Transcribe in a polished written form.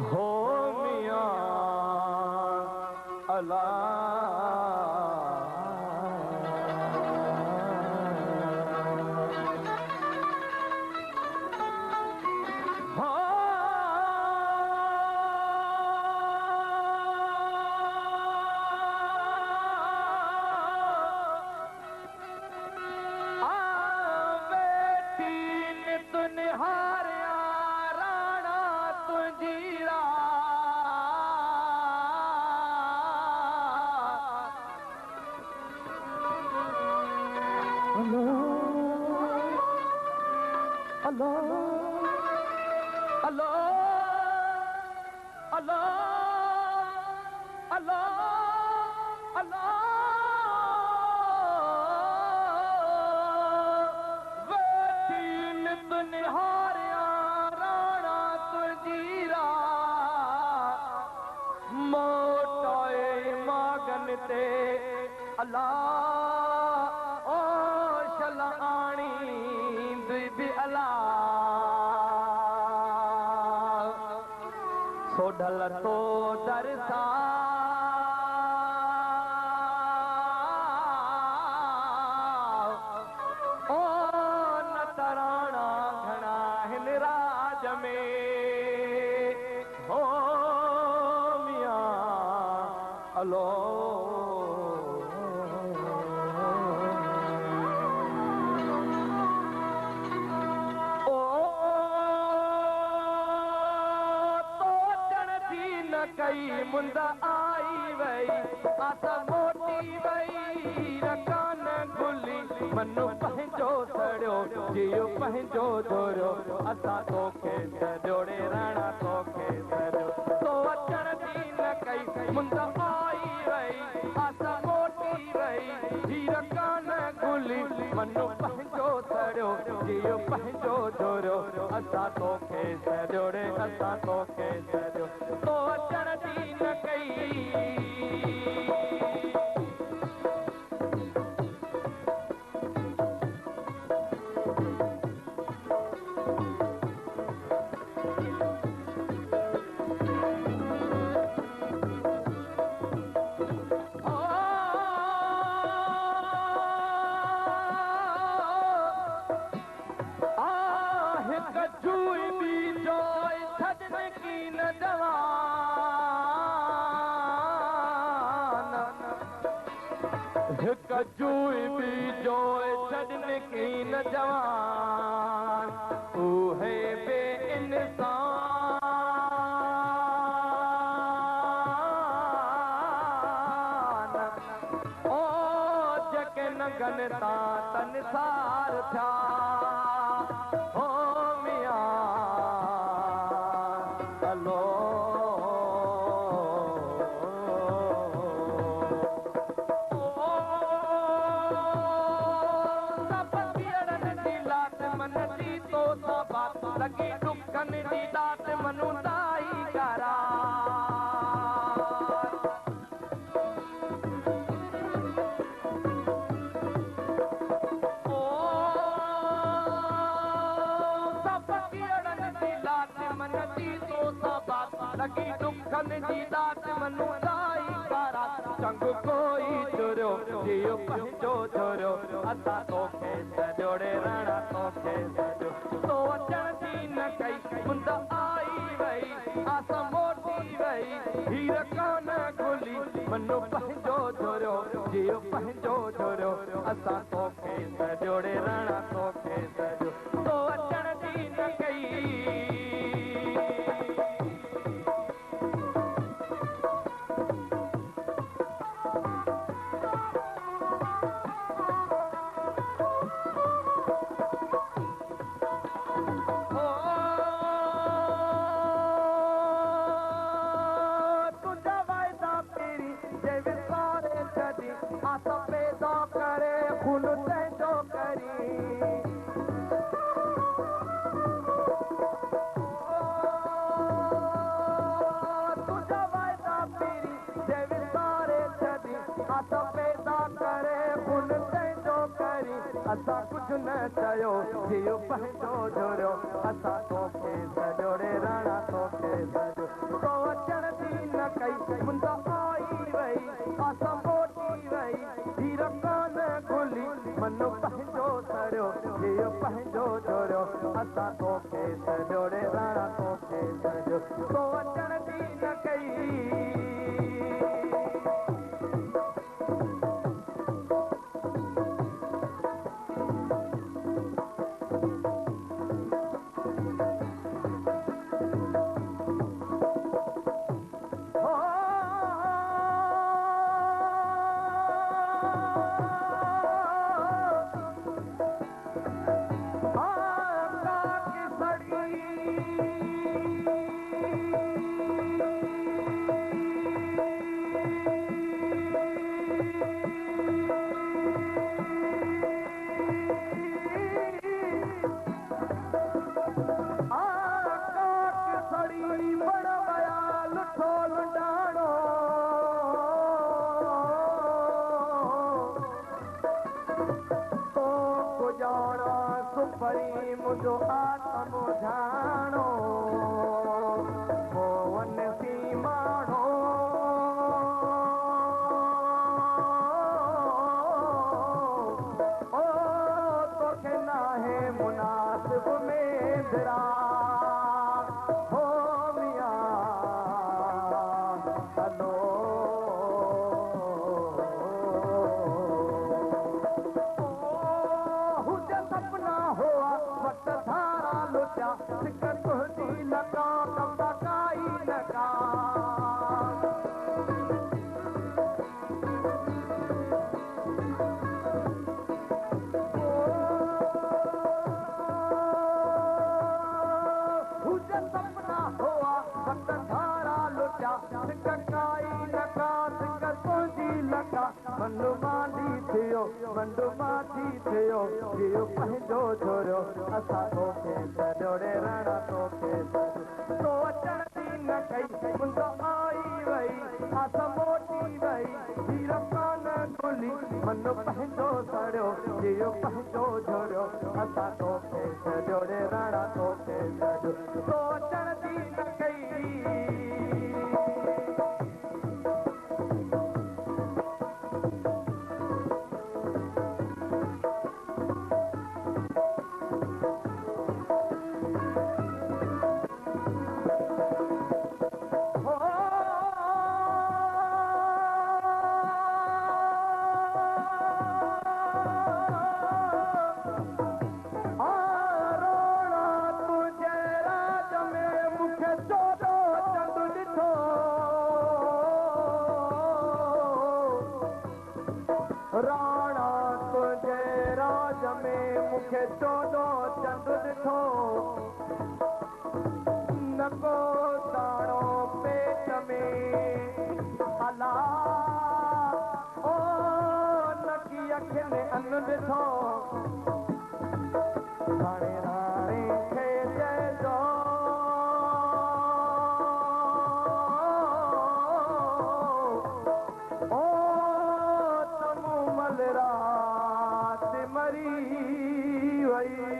हो मियां अल्लाह अल्लाह ओ शलाणी बीबी अल्लाह सोढल तो दरसा ओ न तराणा घणा हिन राज में हो मियां अलो कई मुंद आई वई आस मोटी वई रकान गुली मनु पंहिंजो सड़ियो जियो पंहिंजो धोरियो असां तोखे सॼोड़े राणा तोखे सॼो तो अचण जी न कई मुंद आई वई आस मोटी वई जी रकान गुली मनु पंहिंजो सड़ियो जियो पंहिंजो धोरियो असां तोखे सॼोड़े असां तोखे सॼो तो अचण जी न कई कजूई भी जोए छड़ने की न जवान उहे बे इंसान ओ जके न गनता तनसार था हो मियां अलो लगी दुखन जी दात मनु दाई करा ओ सब किरण जी दात मन जी तो बात लगी दुखन जी दात मनु दाई करा चंग कोई चुरियो जियो पंहिंजो चुरियो असां तोखे सॼोड़े राणा तोखे सॼो तो अचण जी न कई मुंद आई वई आस मोटी वई हीर कान खुली मनु पंहिंजो धोरियो जियो पंहिंजो धोरियो असां तोखे सॼोड़े राणा तोखे सॼो तो अचण जी न कई असां कुझु न चयो थियो पंहिंजो जुड़ियो असां तोखे सॼोड़े राणा तोखे सॼो तो अचण जी न कई मुंद आई वई असां मोटी वई हीर कान खुली मनो पंहिंजो सड़ियो थियो पंहिंजो जुड़ियो असां तोखे सॼोड़े राणा तोखे सॼो तो अचण जी न कई मुझो आत्म जानो मोहन सी मानो ओ तोखे नाहे मुनासिब में दिरा हो मियां हलो हुज सपना हुआ वक्त धारा लुचा सिकर तुझी लगा कब काई लगा हुज सपना हुआ वक्त धारा लुचा सिकर काई लगा सिकर तुझी लगा मंडू मांडी थियो मंडू मांडी थियो थियो पंहिंजो छोरियो असां तोखे सॼोड़े राणा तोखे तो अचण जी न कई मुंद आई वई असां मोटी वई हीर कान खुली मन पंहिंजो सड़ियो थियो पंहिंजो छोरियो असां तोखे सॼोड़े राणा तोखे सॼो तो अचण जी न कई राणा तुझे राज में मुखे चोॾो चंद ॾिठो न को दाणो पेट में अला ओ नकी अखियुनि अन्न ॾिठो हाणे राणे खे चइजो रात मरी वई